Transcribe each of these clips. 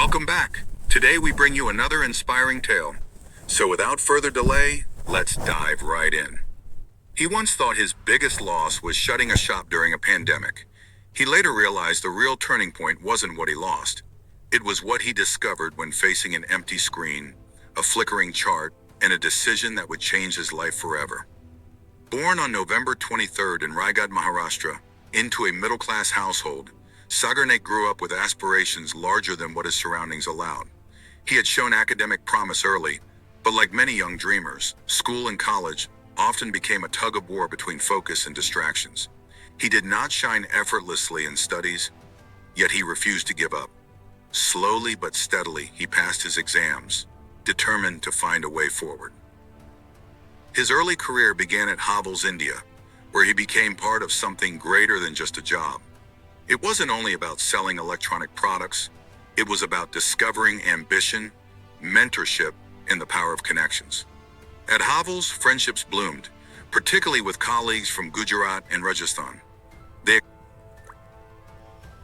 Welcome back. Today we bring you another inspiring tale. So without further delay, let's dive right in. He once thought his biggest loss was shutting a shop during a pandemic. He later realized the real turning point wasn't what he lost. It was what he discovered when facing an empty screen, a flickering chart, and a decision that would change his life forever. Born on November 23rd in Raigad, Maharashtra, into a middle-class household, Sagar Naik grew up with aspirations larger than what his surroundings allowed. He had shown academic promise early, but like many young dreamers, school and college often became a tug-of-war between focus and distractions. He did not shine effortlessly in studies, yet he refused to give up. Slowly but steadily, he passed his exams, determined to find a way forward. His early career began at Havels, India, where he became part of something greater than just a job. It wasn't only about selling electronic products, it was about discovering ambition, mentorship, and the power of connections. At Havels, friendships bloomed, particularly with colleagues from Gujarat and Rajasthan. They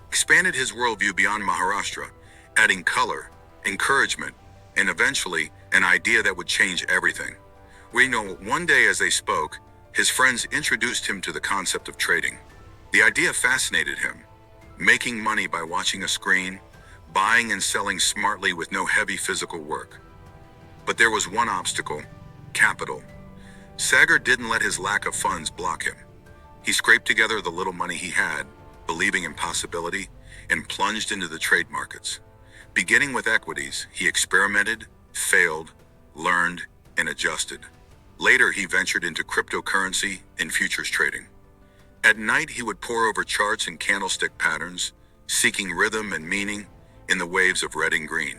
expanded his worldview beyond Maharashtra, adding color, encouragement, and eventually an idea that would change everything. We know one day as they spoke, his friends introduced him to the concept of trading. The idea fascinated him. Making money by watching a screen, buying and selling smartly with no heavy physical work. But there was one obstacle: capital. Sagar didn't let his lack of funds block him. He scraped together the little money he had, believing in possibility, and plunged into the trade markets. Beginning with equities, he experimented, failed, learned, and adjusted. Later, he ventured into cryptocurrency and futures trading. At night, he would pore over charts and candlestick patterns, seeking rhythm and meaning in the waves of red and green.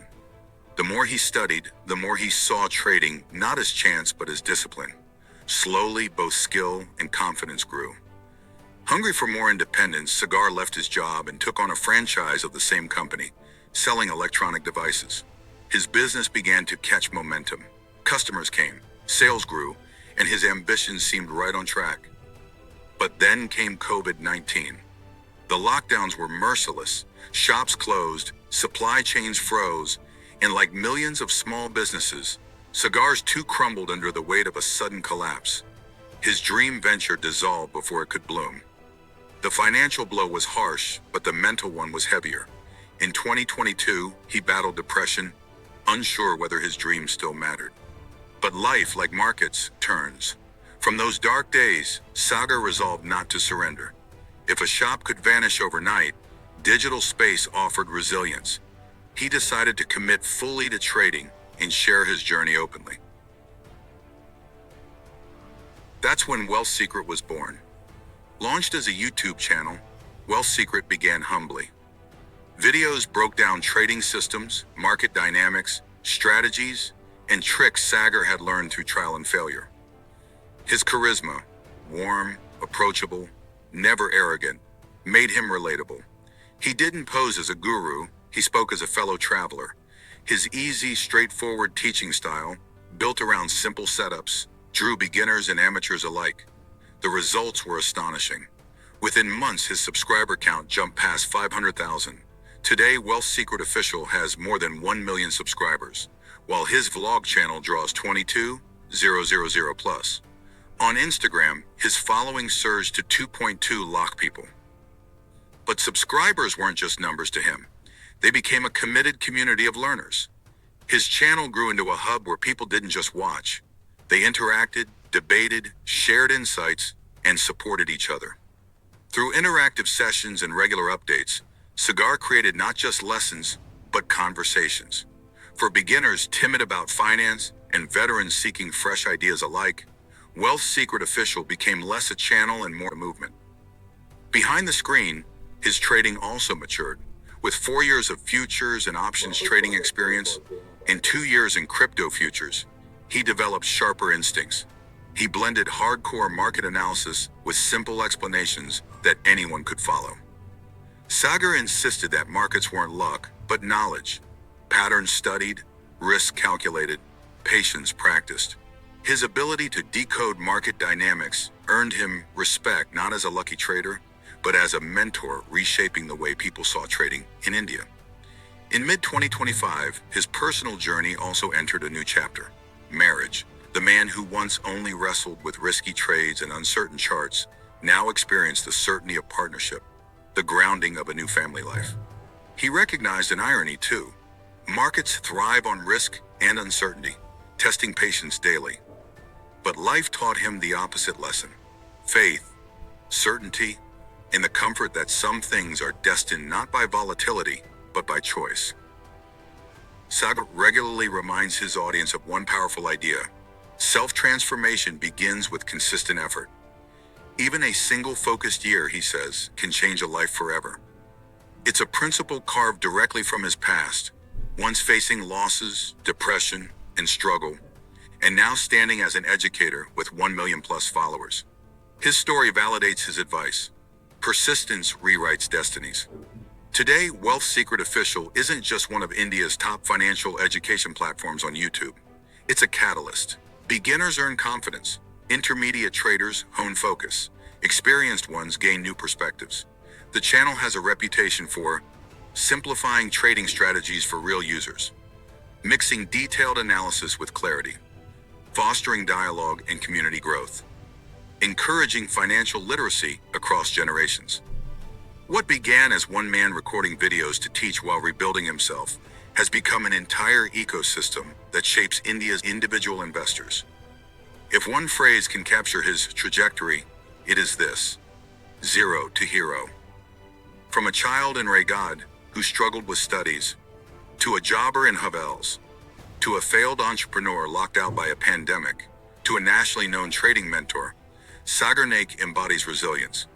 The more he studied, the more he saw trading not as chance but as discipline. Slowly, both skill and confidence grew. Hungry for more independence, Sagar left his job and took on a franchise of the same company, selling electronic devices. His business began to catch momentum. Customers came, sales grew, and his ambitions seemed right on track. But then came COVID-19. The lockdowns were merciless. Shops closed, supply chains froze, and like millions of small businesses, Sagar's too crumbled under the weight of a sudden collapse. His dream venture dissolved before it could bloom. The financial blow was harsh, but the mental one was heavier. In 2022, he battled depression, unsure whether his dream still mattered. But life, like markets, turns. From those dark days, Sagar resolved not to surrender. If a shop could vanish overnight, digital space offered resilience. He decided to commit fully to trading and share his journey openly. That's when Wealth Secret was born. Launched as a YouTube channel, Wealth Secret began humbly. Videos broke down trading systems, market dynamics, strategies, and tricks Sagar had learned through trial and failure. His charisma, warm, approachable, never arrogant, made him relatable. He didn't pose as a guru, he spoke as a fellow traveler. His easy, straightforward teaching style, built around simple setups, drew beginners and amateurs alike. The results were astonishing. Within months, his subscriber count jumped past 500,000. Today, Wealth Secret Official has more than 1 million subscribers, while his vlog channel draws 22,000 plus. On Instagram, his following surged to 2.2 lakh people. But subscribers weren't just numbers to him. They became a committed community of learners. His channel grew into a hub where people didn't just watch. They interacted, debated, shared insights, and supported each other. Through interactive sessions and regular updates, Sagar created not just lessons, but conversations. For beginners timid about finance and veterans seeking fresh ideas alike, Wealth Secret Official became less a channel and more a movement. Behind the screen, his trading also matured. With 4 years of futures and options trading experience and 2 years in crypto futures, he developed sharper instincts. He blended hardcore market analysis with simple explanations that anyone could follow. Sagar insisted that markets weren't luck, but knowledge. Patterns studied, risk calculated, patience practiced. His ability to decode market dynamics earned him respect not as a lucky trader, but as a mentor reshaping the way people saw trading in India. In mid-2025, his personal journey also entered a new chapter: marriage. The man who once only wrestled with risky trades and uncertain charts now experienced the certainty of partnership, the grounding of a new family life. He recognized an irony too. Markets thrive on risk and uncertainty, testing patience daily. But life taught him the opposite lesson: faith, certainty, and the comfort that some things are destined not by volatility, but by choice. Sagar regularly reminds his audience of one powerful idea: self-transformation begins with consistent effort. Even a single focused year, he says, can change a life forever. It's a principle carved directly from his past, once facing losses, depression, and struggle, and now standing as an educator with 1 million plus followers. His story validates his advice: persistence rewrites destinies. Today, Wealth Secret Official isn't just one of India's top financial education platforms on YouTube. It's a catalyst. Beginners earn confidence, intermediate traders hone focus, experienced ones gain new perspectives. The channel has a reputation for simplifying trading strategies for real users, mixing detailed analysis with clarity, fostering dialogue and community growth, encouraging financial literacy across generations. What began as one man recording videos to teach while rebuilding himself has become an entire ecosystem that shapes India's individual investors. If one phrase can capture his trajectory, it is this: zero to hero. From a child in Raigad who struggled with studies, to a jobber in Havels, to a failed entrepreneur locked out by a pandemic, to a nationally known trading mentor, Sagar Naik embodies resilience.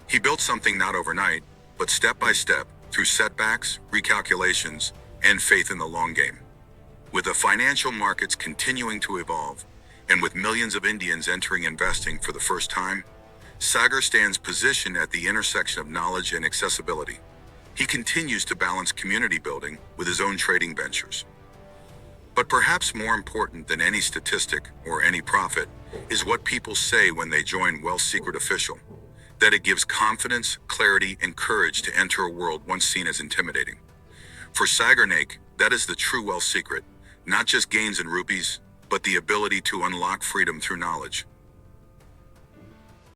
He built something not overnight, but step by step, through setbacks, recalculations, and faith in the long game. With the financial markets continuing to evolve, and with millions of Indians entering investing for the first time, Sagar stands positioned at the intersection of knowledge and accessibility. He continues to balance community building with his own trading ventures. But perhaps more important than any statistic or any profit is what people say when they join Wealth Secret Official: that it gives confidence, clarity, and courage to enter a world once seen as intimidating. For Sagar Naik, that is the true wealth secret: not just gains in rupees, but the ability to unlock freedom through knowledge.